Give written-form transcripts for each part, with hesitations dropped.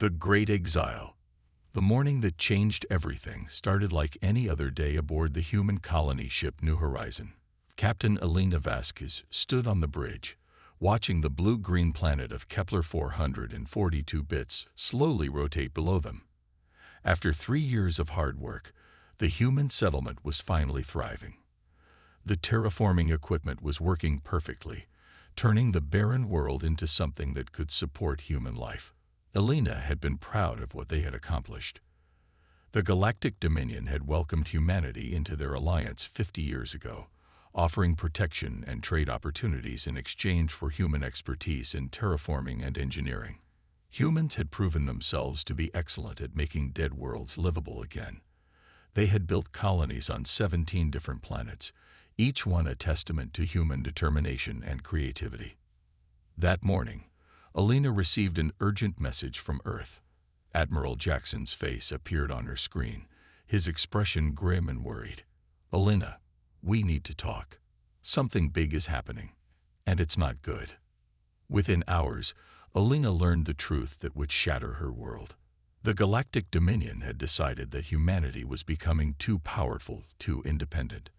The Great Exile. The morning that changed everything started like any other day aboard the human colony ship New Horizon. Captain Elena Vasquez stood on the bridge, watching the blue-green planet of Kepler 442 bits slowly rotate below them. After 3 years of hard work, the human settlement was finally thriving. The terraforming equipment was working perfectly, turning the barren world into something that could support human life. Elena had been proud of what they had accomplished. The Galactic Dominion had welcomed humanity into their alliance 50 years ago, offering protection and trade opportunities in exchange for human expertise in terraforming and engineering. Humans had proven themselves to be excellent at making dead worlds livable again. They had built colonies on 17 different planets, each one a testament to human determination and creativity. That morning, Elena received an urgent message from Earth. Admiral Jackson's face appeared on her screen, his expression grim and worried. "Elena, we need to talk. Something big is happening, and it's not good." Within hours, Elena learned the truth that would shatter her world. The Galactic Dominion had decided that humanity was becoming too powerful, too independent.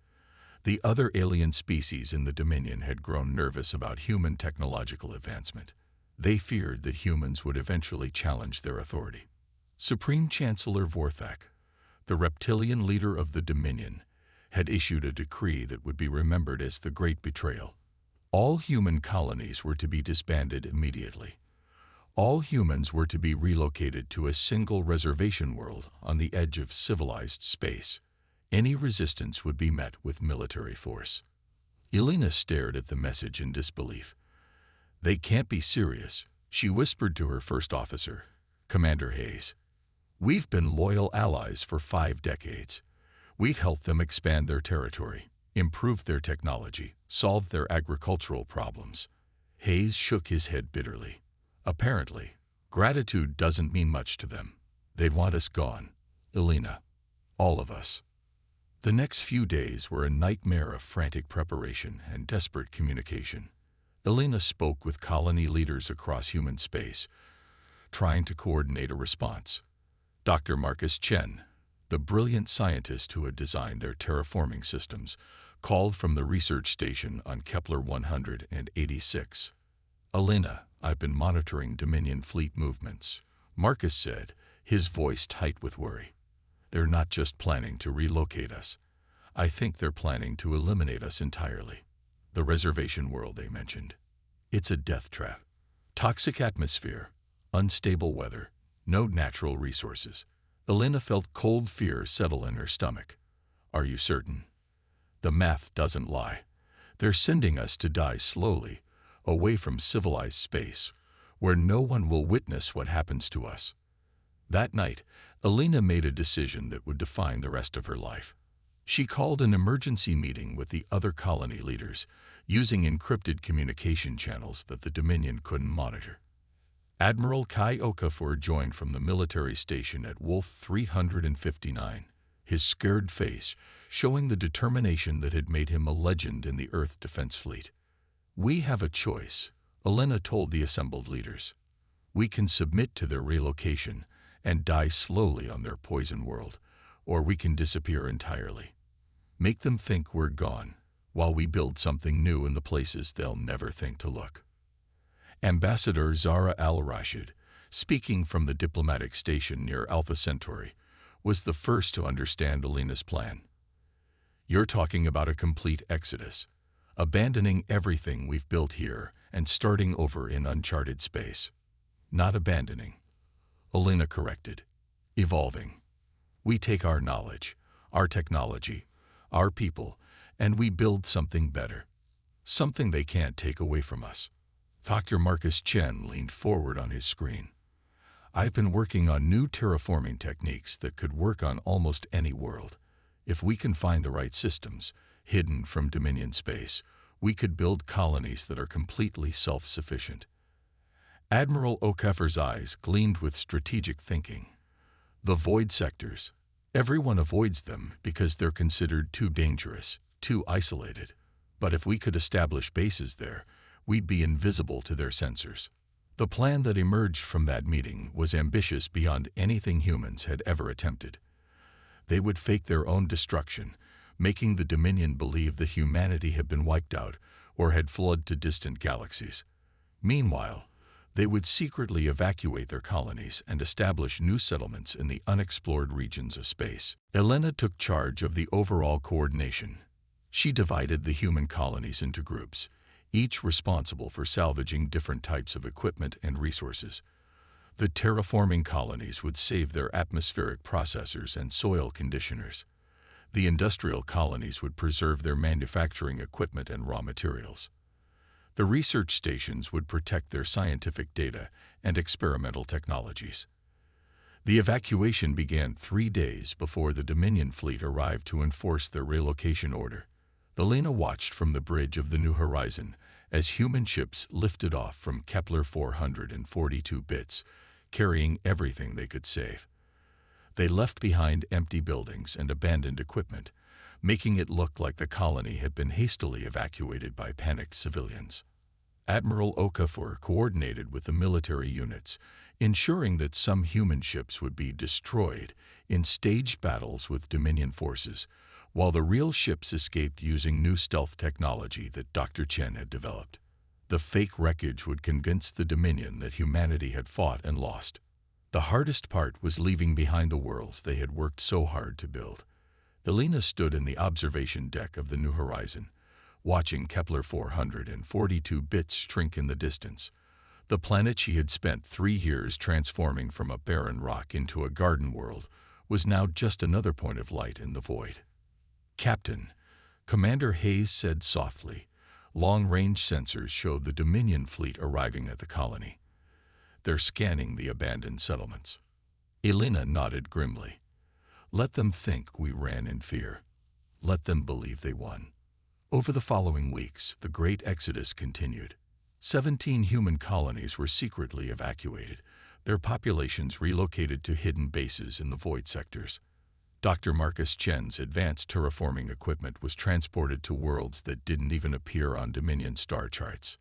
The other alien species in the Dominion had grown nervous about human technological advancement. They feared that humans would eventually challenge their authority. Supreme Chancellor Vorthak, the reptilian leader of the Dominion, had issued a decree that would be remembered as the Great Betrayal. All human colonies were to be disbanded immediately. All humans were to be relocated to a single reservation world on the edge of civilized space. Any resistance would be met with military force. Elena stared at the message in disbelief. "They can't be serious," she whispered to her first officer, Commander Hayes. "We've been loyal allies for 5 decades. We've helped them expand their territory, improved their technology, solved their agricultural problems." Hayes shook his head bitterly. "Apparently, gratitude doesn't mean much to them. They'd want us gone. Elena. All of us." The next few days were a nightmare of frantic preparation and desperate communication. Elena spoke with colony leaders across human space, trying to coordinate a response. Dr. Marcus Chen, the brilliant scientist who had designed their terraforming systems, called from the research station on Kepler 186. "Elena, I've been monitoring Dominion fleet movements," Marcus said, his voice tight with worry. "They're not just planning to relocate us. I think they're planning to eliminate us entirely. The reservation world they mentioned. It's a death trap. Toxic atmosphere, unstable weather, no natural resources." Elena felt cold fear settle in her stomach. "Are you certain?" "The math doesn't lie. They're sending us to die slowly, away from civilized space, where no one will witness what happens to us." That night, Elena made a decision that would define the rest of her life. She called an emergency meeting with the other colony leaders, using encrypted communication channels that the Dominion couldn't monitor. Admiral Kai Okafor joined from the military station at Wolf 359, his scared face showing the determination that had made him a legend in the Earth Defense Fleet. "We have a choice," Elena told the assembled leaders. "We can submit to their relocation and die slowly on their poison world, or we can disappear entirely. Make them think we're gone, while we build something new in the places they'll never think to look." Ambassador Zara al-Rashid, speaking from the diplomatic station near Alpha Centauri, was the first to understand Elena's plan. "You're talking about a complete exodus, abandoning everything we've built here and starting over in uncharted space." "Not abandoning," Elena corrected. "Evolving. We take our knowledge, our technology, our people, and we build something better. Something they can't take away from us." Dr. Marcus Chen leaned forward on his screen. "I've been working on new terraforming techniques that could work on almost any world. If we can find the right systems, hidden from Dominion space, we could build colonies that are completely self-sufficient." Admiral Okafor's eyes gleamed with strategic thinking. "The void sectors. Everyone avoids them because they're considered too dangerous, too isolated. But if we could establish bases there, we'd be invisible to their sensors. The plan that emerged from that meeting was ambitious beyond anything humans had ever attempted. They would fake their own destruction, making the Dominion believe that humanity had been wiped out or had fled to distant galaxies. Meanwhile, they would secretly evacuate their colonies and establish new settlements in the unexplored regions of space. Elena took charge of the overall coordination. She divided the human colonies into groups, each responsible for salvaging different types of equipment and resources. The terraforming colonies would save their atmospheric processors and soil conditioners. The industrial colonies would preserve their manufacturing equipment and raw materials. The research stations would protect their scientific data and experimental technologies. The evacuation began 3 days before the Dominion fleet arrived to enforce their relocation order. Elena watched from the bridge of the New Horizon as human ships lifted off from Kepler 442 bits, carrying everything they could save. They left behind empty buildings and abandoned equipment, making it look like the colony had been hastily evacuated by panicked civilians. Admiral Okafor coordinated with the military units, ensuring that some human ships would be destroyed in staged battles with Dominion forces, while the real ships escaped using new stealth technology that Dr. Chen had developed. The fake wreckage would convince the Dominion that humanity had fought and lost. The hardest part was leaving behind the worlds they had worked so hard to build. Elena stood in the observation deck of the New Horizon, watching Kepler 442 bits shrink in the distance. The planet she had spent 3 years transforming from a barren rock into a garden world was now just another point of light in the void. "Captain," Commander Hayes said softly. Long-range sensors showed the Dominion fleet arriving at the colony. "They're scanning the abandoned settlements." Elena nodded grimly. "Let them think we ran in fear. Let them believe they won." Over the following weeks, the great exodus continued. 17 human colonies were secretly evacuated, their populations relocated to hidden bases in the void sectors. Dr. Marcus Chen's advanced terraforming equipment was transported to worlds that didn't even appear on Dominion star charts.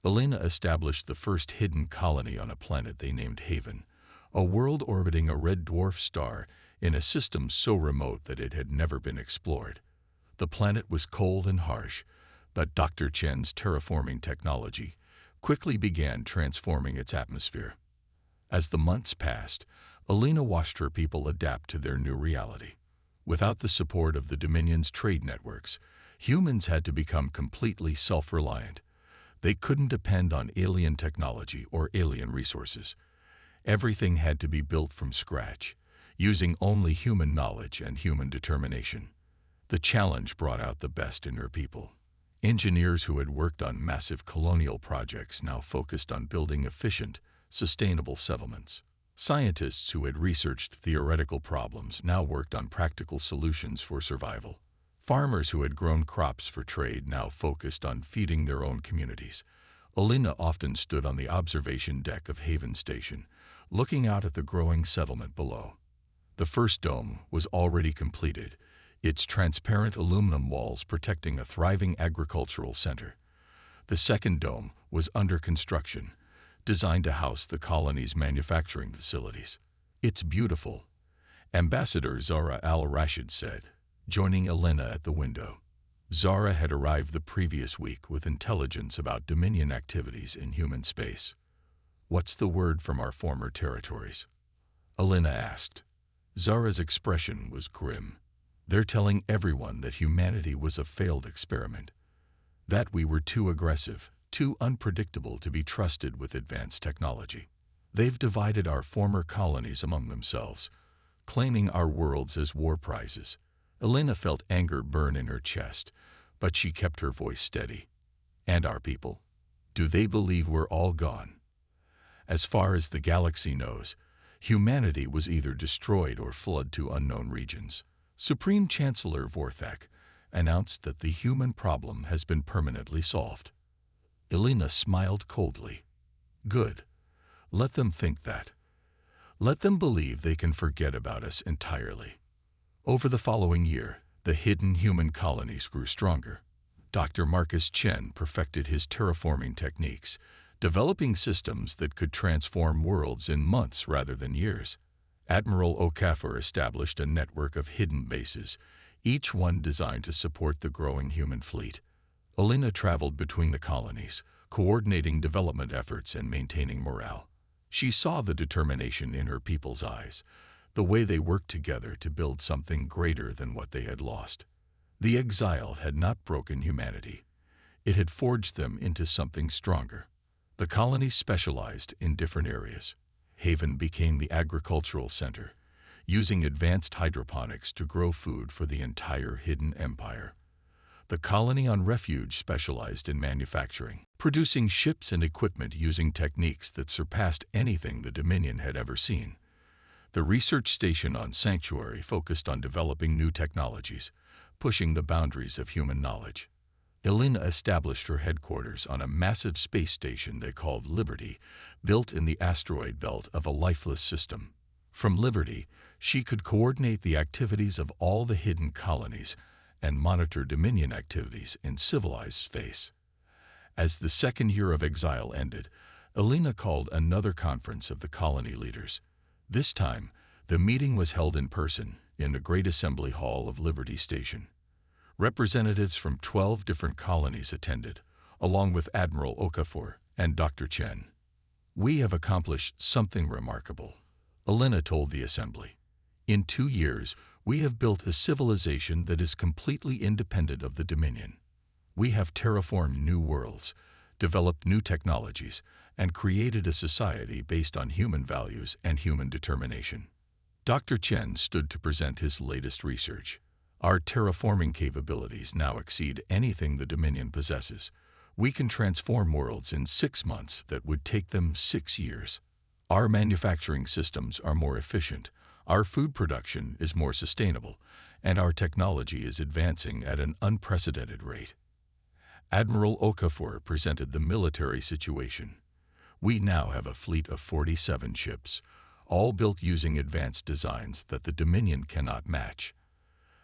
Elena established the first hidden colony on a planet they named Haven, a world orbiting a red dwarf star in a system so remote that it had never been explored. The planet was cold and harsh, but Dr. Chen's terraforming technology quickly began transforming its atmosphere. As the months passed, Elena watched her people adapt to their new reality. Without the support of the Dominion's trade networks, humans had to become completely self-reliant. They couldn't depend on alien technology or alien resources. Everything had to be built from scratch, using only human knowledge and human determination. The challenge brought out the best in her people. Engineers who had worked on massive colonial projects now focused on building efficient, sustainable settlements. Scientists who had researched theoretical problems now worked on practical solutions for survival. Farmers who had grown crops for trade now focused on feeding their own communities. Elena often stood on the observation deck of Haven Station, looking out at the growing settlement below. The first dome was already completed, its transparent aluminum walls protecting a thriving agricultural center. The second dome was under construction, designed to house the colony's manufacturing facilities. "It's beautiful," Ambassador Zara al-Rashid said, joining Elena at the window. Zara had arrived the previous week with intelligence about Dominion activities in human space. "What's the word from our former territories?" Elena asked. Zara's expression was grim. "They're telling everyone that humanity was a failed experiment, that we were too aggressive, too unpredictable to be trusted with advanced technology. They've divided our former colonies among themselves, claiming our worlds as war prizes." Elena felt anger burn in her chest, but she kept her voice steady. "And our people? Do they believe we're all gone? As far as the galaxy knows, humanity was either destroyed or fled to unknown regions. Supreme Chancellor Vorthak announced that the human problem has been permanently solved." Elena smiled coldly. "Good. Let them think that. Let them believe they can forget about us entirely." Over the following year, the hidden human colonies grew stronger. Dr. Marcus Chen perfected his terraforming techniques, developing systems that could transform worlds in months rather than years. Admiral Okafor established a network of hidden bases, each one designed to support the growing human fleet. Alina traveled between the colonies, coordinating development efforts and maintaining morale. She saw the determination in her people's eyes, the way they worked together to build something greater than what they had lost. The Exiled had not broken humanity. It had forged them into something stronger. The colonies specialized in different areas. Haven became the agricultural center, using advanced hydroponics to grow food for the entire hidden empire. The colony on Refuge specialized in manufacturing, producing ships and equipment using techniques that surpassed anything the Dominion had ever seen. The research station on Sanctuary focused on developing new technologies, pushing the boundaries of human knowledge. Alina established her headquarters on a massive space station they called Liberty, built in the asteroid belt of a lifeless system. From Liberty, she could coordinate the activities of all the hidden colonies and monitor Dominion activities in civilized space. As the second year of exile ended, Alina called another conference of the colony leaders. This time, the meeting was held in person in the Great Assembly Hall of Liberty Station. Representatives from 12 different colonies attended, along with Admiral Okafor and Dr. Chen. "We have accomplished something remarkable," Alina told the assembly. "In 2 years, we have built a civilization that is completely independent of the Dominion. We have terraformed new worlds, developed new technologies, and created a society based on human values and human determination." Dr. Chen stood to present his latest research. "Our terraforming capabilities now exceed anything the Dominion possesses. We can transform worlds in 6 months that would take them 6 years. Our manufacturing systems are more efficient, our food production is more sustainable, and our technology is advancing at an unprecedented rate." Admiral Okafor presented the military situation. "We now have a fleet of 47 ships, all built using advanced designs that the Dominion cannot match.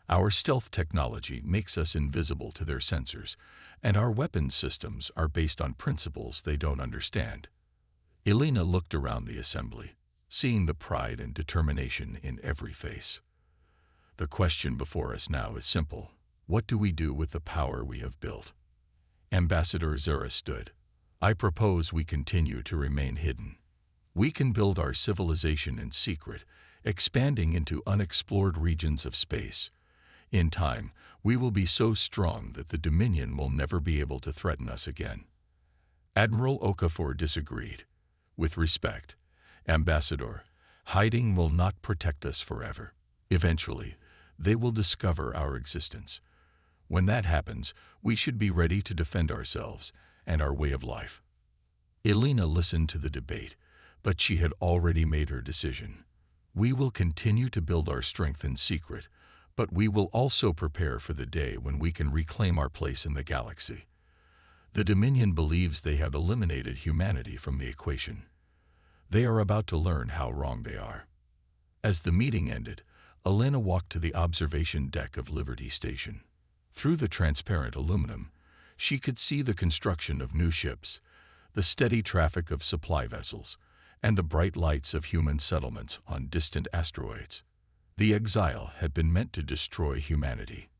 Our stealth technology makes us invisible to their sensors, and our weapons systems are based on principles they don't understand." Alina looked around the assembly, seeing the pride and determination in every face. "The question before us now is simple. What do we do with the power we have built?" Ambassador Zura stood. "I propose we continue to remain hidden. We can build our civilization in secret, expanding into unexplored regions of space. In time, we will be so strong that the Dominion will never be able to threaten us again." Admiral Okafor disagreed. "With respect, Ambassador, hiding will not protect us forever. Eventually, they will discover our existence. When that happens, we should be ready to defend ourselves and our way of life." Alina listened to the debate, but she had already made her decision. "We will continue to build our strength in secret, but we will also prepare for the day when we can reclaim our place in the galaxy. The Dominion believes they have eliminated humanity from the equation. They are about to learn how wrong they are." As the meeting ended, Alina walked to the observation deck of Liberty Station. Through the transparent aluminum, she could see the construction of new ships, the steady traffic of supply vessels, and the bright lights of human settlements on distant asteroids. The Exile had been meant to destroy humanity.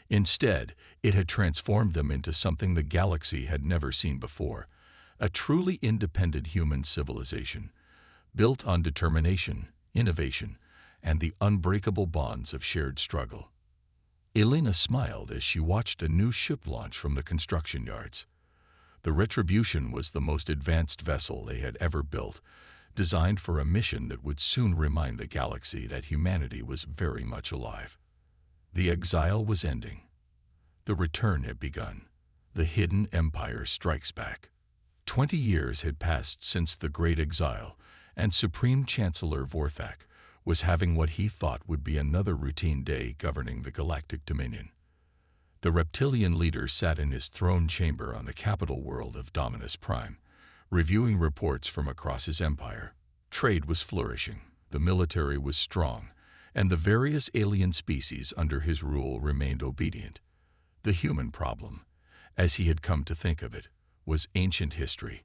Instead, it had transformed them into something the galaxy had never seen before, a truly independent human civilization, built on determination, innovation, and the unbreakable bonds of shared struggle. Alina smiled as she watched a new ship launch from the construction yards. The Retribution was the most advanced vessel they had ever built, designed for a mission that would soon remind the galaxy that humanity was very much alive. The exile was ending. The return had begun. The hidden empire strikes back. 20 years had passed since the Great Exile, and Supreme Chancellor Vorthak was having what he thought would be another routine day governing the Galactic Dominion. The reptilian leader sat in his throne chamber on the capital world of Dominus Prime, reviewing reports from across his empire. Trade was flourishing, the military was strong, and the various alien species under his rule remained obedient. The human problem, as he had come to think of it, was ancient history.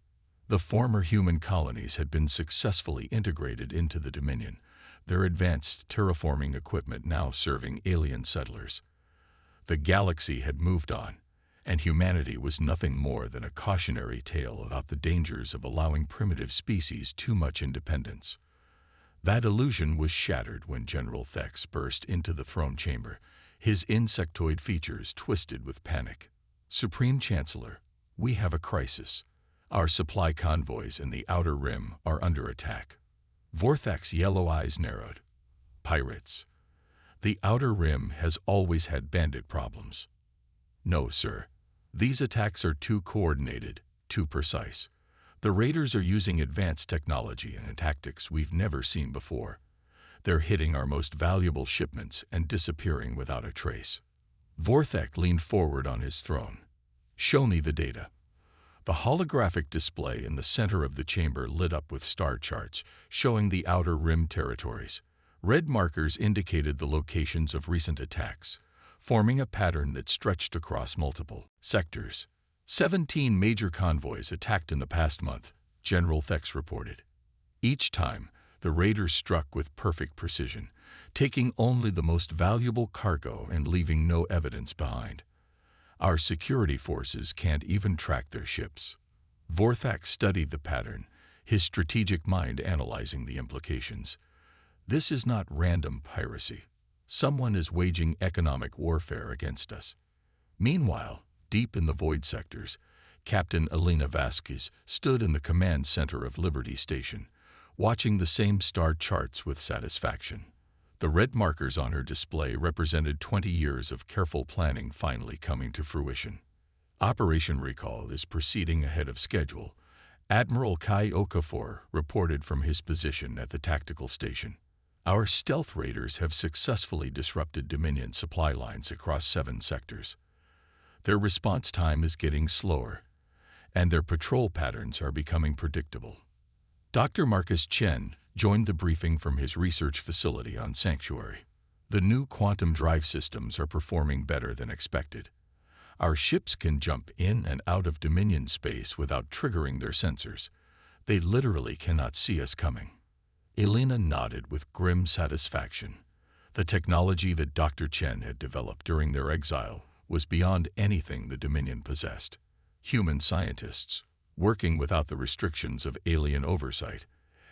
The former human colonies had been successfully integrated into the Dominion, their advanced terraforming equipment now serving alien settlers. The galaxy had moved on, and humanity was nothing more than a cautionary tale about the dangers of allowing primitive species too much independence. That illusion was shattered when General Thex burst into the throne chamber, his insectoid features twisted with panic. "Supreme Chancellor, we have a crisis. Our supply convoys in the Outer Rim are under attack." Vorthak's yellow eyes narrowed. "Pirates. The Outer Rim has always had bandit problems." "No, sir. These attacks are too coordinated, too precise. The raiders are using advanced technology and tactics we've never seen before. They're hitting our most valuable shipments and disappearing without a trace." Vorthak leaned forward on his throne. "Show me the data." The holographic display in the center of the chamber lit up with star charts showing the Outer Rim territories. Red markers indicated the locations of recent attacks, forming a pattern that stretched across multiple sectors. 17 major convoys attacked in the past month, General Thex reported. Each time, the raiders struck with perfect precision, taking only the most valuable cargo and leaving no evidence behind. Our security forces can't even track their ships. Vorthak studied the pattern, his strategic mind analyzing the implications. This is not random piracy. Someone is waging economic warfare against us. Meanwhile, deep in the void sectors, Captain Elena Vasquez stood in the command center of Liberty Station, watching the same star charts with satisfaction. The red markers on her display represented 20 years of careful planning finally coming to fruition. Operation Recall is proceeding ahead of schedule, Admiral Kai Okafor reported from his position at the tactical station. Our stealth raiders have successfully disrupted Dominion supply lines across 7 sectors. Their response time is getting slower, and their patrol patterns are becoming predictable. Dr. Marcus Chen joined the briefing from his research facility on Sanctuary. The new quantum drive systems are performing better than expected. Our ships can jump in and out of Dominion space without triggering their sensors. They literally cannot see us coming. Elena nodded with grim satisfaction. The technology that Dr. Chen had developed during their exile was beyond anything the Dominion possessed. Human scientists, working without the restrictions of alien oversight,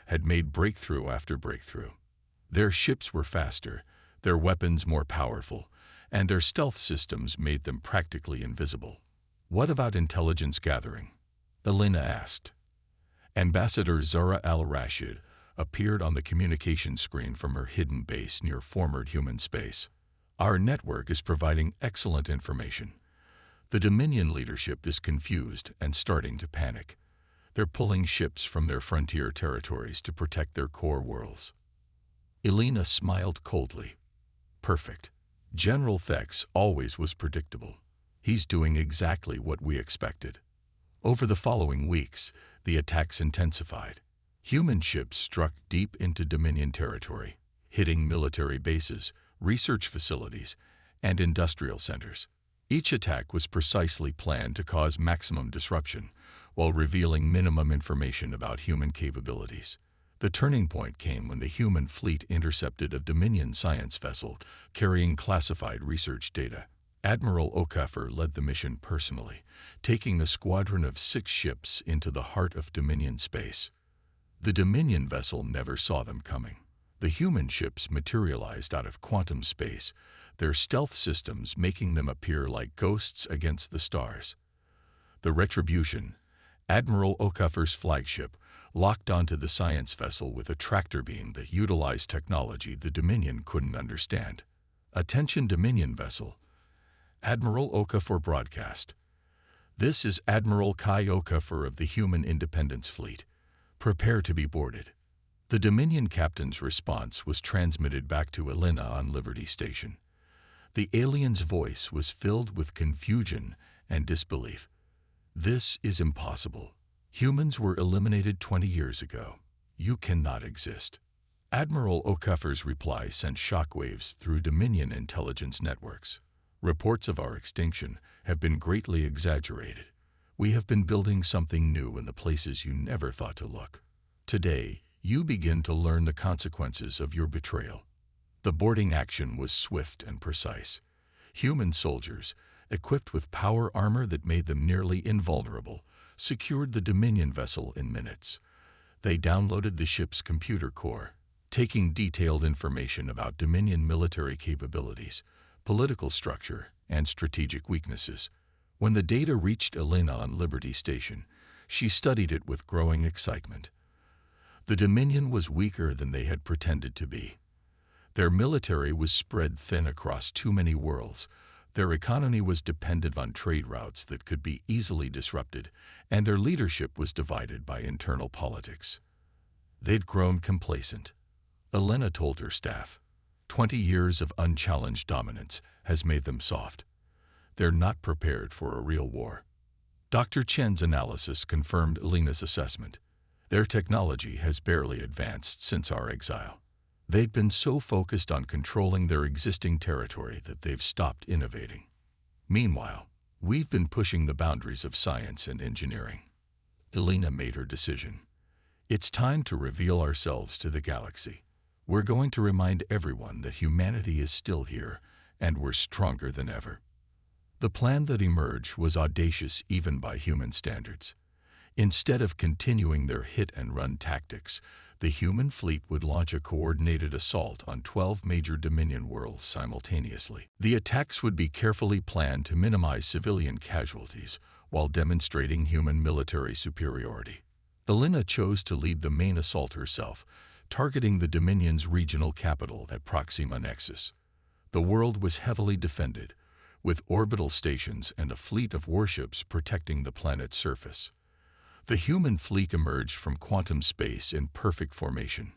had made breakthrough after breakthrough. Their ships were faster, their weapons more powerful, and their stealth systems made them practically invisible. "What about intelligence gathering?" Elena asked. Ambassador Zara al-Rashid appeared on the communication screen from her hidden base near former human space. "Our network is providing excellent information. The Dominion leadership is confused and starting to panic. They're pulling ships from their frontier territories to protect their core worlds." Elena smiled coldly. "Perfect. General Thex always was predictable. He's doing exactly what we expected." Over the following weeks, the attacks intensified. Human ships struck deep into Dominion territory, hitting military bases, research facilities, and industrial centers. Each attack was precisely planned to cause maximum disruption, while revealing minimum information about human capabilities. The turning point came when the human fleet intercepted a Dominion science vessel carrying classified research data. Admiral Okafor led the mission personally, taking a squadron of 6 ships into the heart of Dominion space. The Dominion vessel never saw them coming. The human ships materialized out of quantum space, their stealth systems making them appear like ghosts against the stars. The Retribution, Admiral Okafor's flagship, locked onto the science vessel with a tractor beam that utilized technology the Dominion couldn't understand. "Attention Dominion vessel," Admiral Okafor broadcast. "This is Admiral Kai Okafor of the Human Independence Fleet. Prepare to be boarded." The Dominion captain's response was transmitted back to Elena on Liberty Station. The alien's voice was filled with confusion and disbelief. "This is impossible. Humans were eliminated 20 years ago. You cannot exist." Admiral Okafor's reply sent shockwaves through Dominion intelligence networks. "Reports of our extinction have been greatly exaggerated. We have been building something new in the places you never thought to look. Today, you begin to learn the consequences of your betrayal. The boarding action was swift and precise. Human soldiers, equipped with power armor that made them nearly invulnerable, secured the Dominion vessel in minutes. They downloaded the ship's computer core, taking detailed information about Dominion military capabilities, political structure, and strategic weaknesses. When the data reached Elena on Liberty Station, she studied it with growing excitement. The Dominion was weaker than they had pretended to be. Their military was spread thin across too many worlds. Their economy was dependent on trade routes that could be easily disrupted, and their leadership was divided by internal politics. They'd grown complacent. Elena told her staff, 20 years of unchallenged dominance has made them soft. They're not prepared for a real war. Dr. Chen's analysis confirmed Elena's assessment. Their technology has barely advanced since our exile. They've been so focused on controlling their existing territory that they've stopped innovating. Meanwhile, we've been pushing the boundaries of science and engineering. Elena made her decision. It's time to reveal ourselves to the galaxy. We're going to remind everyone that humanity is still here, and we're stronger than ever. The plan that emerged was audacious even by human standards. Instead of continuing their hit-and-run tactics, the human fleet would launch a coordinated assault on 12 major Dominion worlds simultaneously. The attacks would be carefully planned to minimize civilian casualties while demonstrating human military superiority. Elena chose to lead the main assault herself, targeting the Dominion's regional capital at Proxima Nexus. The world was heavily defended, with orbital stations and a fleet of warships protecting the planet's surface. The human fleet emerged from quantum space in perfect formation.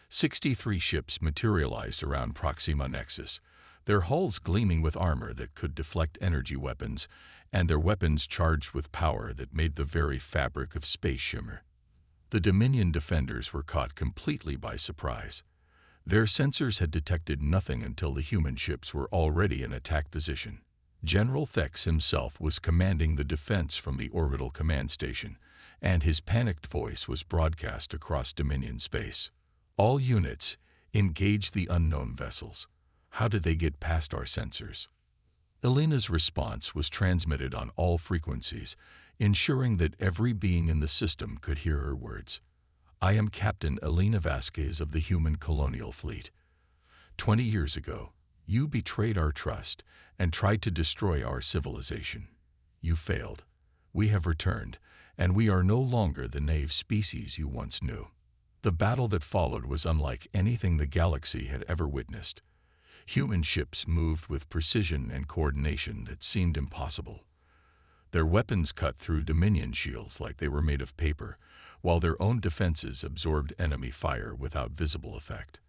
63 ships materialized around Proxima Nexus, their hulls gleaming with armor that could deflect energy weapons, and their weapons charged with power that made the very fabric of space shimmer. The Dominion defenders were caught completely by surprise. Their sensors had detected nothing until the human ships were already in attack position. General Thex himself was commanding the defense from the orbital command station, and his panicked voice was broadcast across Dominion space. All units, engage the unknown vessels. How did they get past our sensors? Elena's response was transmitted on all frequencies, ensuring that every being in the system could hear her words. I am Captain Elena Vasquez of the Human Colonial Fleet. 20 years ago, you betrayed our trust and tried to destroy our civilization. You failed. We have returned, and we are no longer the naive species you once knew. The battle that followed was unlike anything the galaxy had ever witnessed. Human ships moved with precision and coordination that seemed impossible. Their weapons cut through Dominion shields like they were made of paper, while their own defenses absorbed enemy fire without visible effect.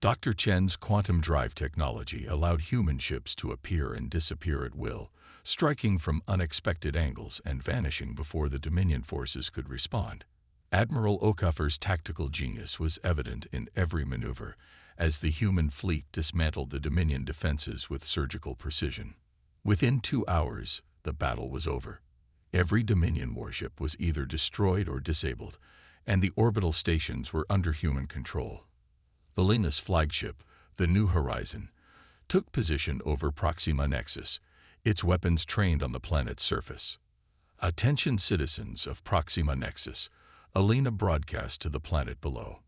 Dr. Chen's quantum drive technology allowed human ships to appear and disappear at will, striking from unexpected angles and vanishing before the Dominion forces could respond. Admiral Okuffer's tactical genius was evident in every maneuver, as the human fleet dismantled the Dominion defenses with surgical precision. Within 2 hours, the battle was over. Every Dominion warship was either destroyed or disabled, and the orbital stations were under human control. Elena's flagship, the New Horizon, took position over Proxima Nexus, its weapons trained on the planet's surface. Attention citizens of Proxima Nexus, Elena broadcast to the planet below.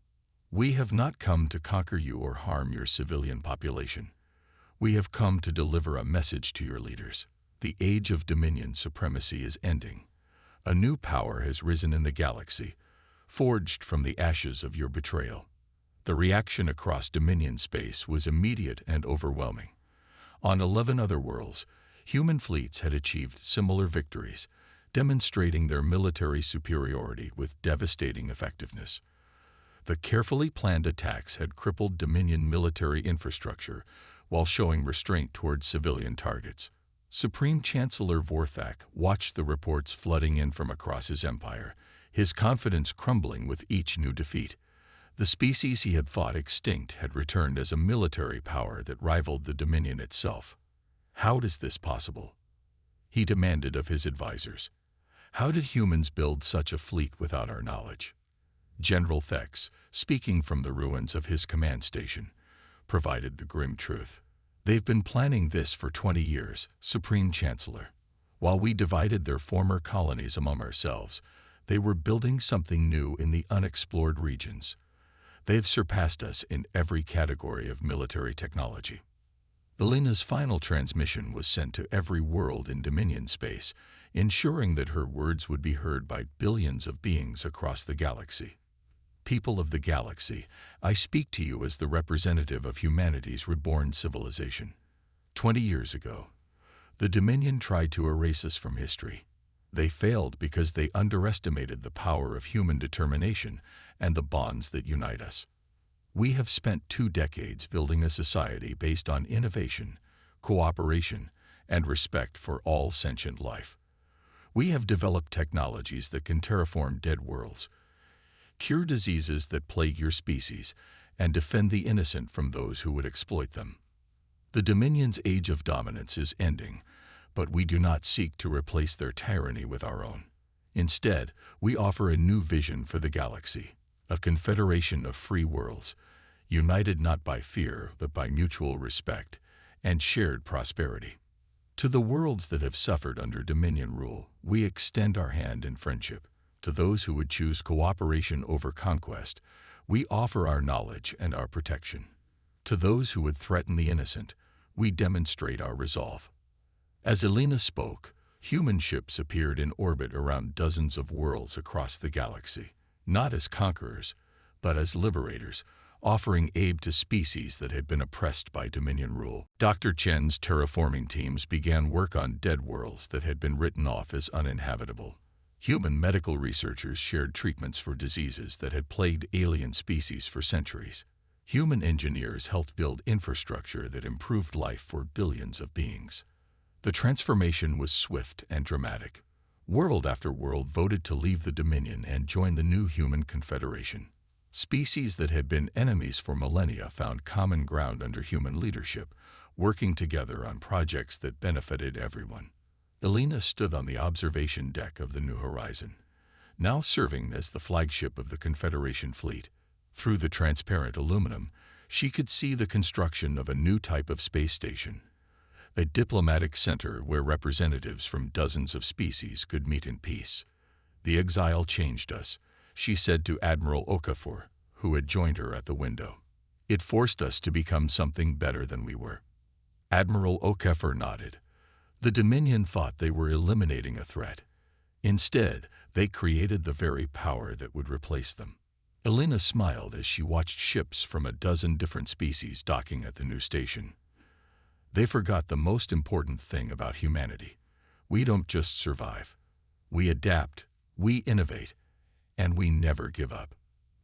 We have not come to conquer you or harm your civilian population. We have come to deliver a message to your leaders. The age of Dominion supremacy is ending. A new power has risen in the galaxy, forged from the ashes of your betrayal. The reaction across Dominion space was immediate and overwhelming. On 11 other worlds, human fleets had achieved similar victories, demonstrating their military superiority with devastating effectiveness. The carefully planned attacks had crippled Dominion military infrastructure while showing restraint towards civilian targets. Supreme Chancellor Vorthak watched the reports flooding in from across his empire, his confidence crumbling with each new defeat. The species he had thought extinct had returned as a military power that rivaled the Dominion itself. How is this possible? He demanded of his advisors. How did humans build such a fleet without our knowledge? General Thex, speaking from the ruins of his command station, provided the grim truth. They've been planning this for 20 years, Supreme Chancellor. While we divided their former colonies among ourselves, they were building something new in the unexplored regions. They've surpassed us in every category of military technology. Elena's final transmission was sent to every world in Dominion space, ensuring that her words would be heard by billions of beings across the galaxy. People of the galaxy, I speak to you as the representative of humanity's reborn civilization. 20 years ago, the Dominion tried to erase us from history. They failed because they underestimated the power of human determination and the bonds that unite us. We have spent 2 decades building a society based on innovation, cooperation, and respect for all sentient life. We have developed technologies that can terraform dead worlds, cure diseases that plague your species, and defend the innocent from those who would exploit them. The Dominion's age of dominance is ending, but we do not seek to replace their tyranny with our own. Instead, we offer a new vision for the galaxy, a confederation of free worlds, united not by fear but by mutual respect and shared prosperity. To the worlds that have suffered under Dominion rule, we extend our hand in friendship. To those who would choose cooperation over conquest, we offer our knowledge and our protection. To those who would threaten the innocent, we demonstrate our resolve. As Elena spoke, human ships appeared in orbit around dozens of worlds across the galaxy, not as conquerors, but as liberators, offering aid to species that had been oppressed by Dominion rule. Dr. Chen's terraforming teams began work on dead worlds that had been written off as uninhabitable. Human medical researchers shared treatments for diseases that had plagued alien species for centuries. Human engineers helped build infrastructure that improved life for billions of beings. The transformation was swift and dramatic. World after world voted to leave the Dominion and join the new human confederation. Species that had been enemies for millennia found common ground under human leadership, working together on projects that benefited everyone. Elena stood on the observation deck of the New Horizon, now serving as the flagship of the Confederation fleet. Through the transparent aluminum, she could see the construction of a new type of space station, a diplomatic center where representatives from dozens of species could meet in peace. The exile changed us, she said to Admiral Okafor, who had joined her at the window. It forced us to become something better than we were. Admiral Okafor nodded. The Dominion thought they were eliminating a threat. Instead, they created the very power that would replace them. Elena smiled as she watched ships from a dozen different species docking at the new station. They forgot the most important thing about humanity. We don't just survive. We adapt, we innovate, and we never give up.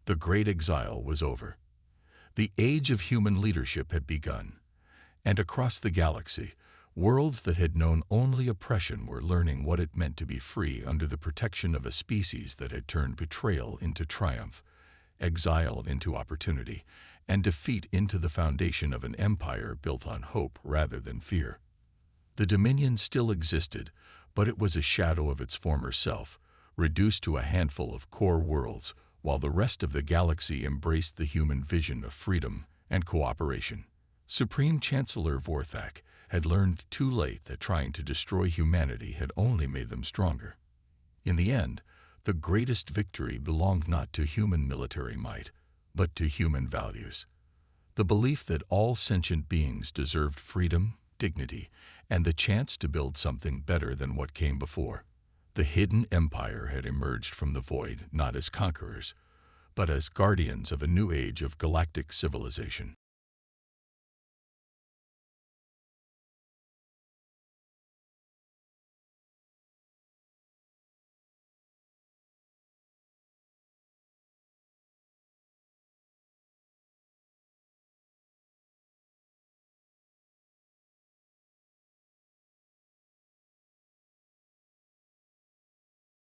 The Great Exile was over. The age of human leadership had begun, and across the galaxy, worlds that had known only oppression were learning what it meant to be free under the protection of a species that had turned betrayal into triumph, exile into opportunity, and defeat into the foundation of an empire built on hope rather than fear. The Dominion still existed, but it was a shadow of its former self, reduced to a handful of core worlds, while the rest of the galaxy embraced the human vision of freedom and cooperation. Supreme Chancellor Vorthak had learned too late that trying to destroy humanity had only made them stronger. In the end, the greatest victory belonged not to human military might, but to human values. The belief that all sentient beings deserved freedom, dignity, and the chance to build something better than what came before. The hidden empire had emerged from the void not as conquerors, but as guardians of a new age of galactic civilization.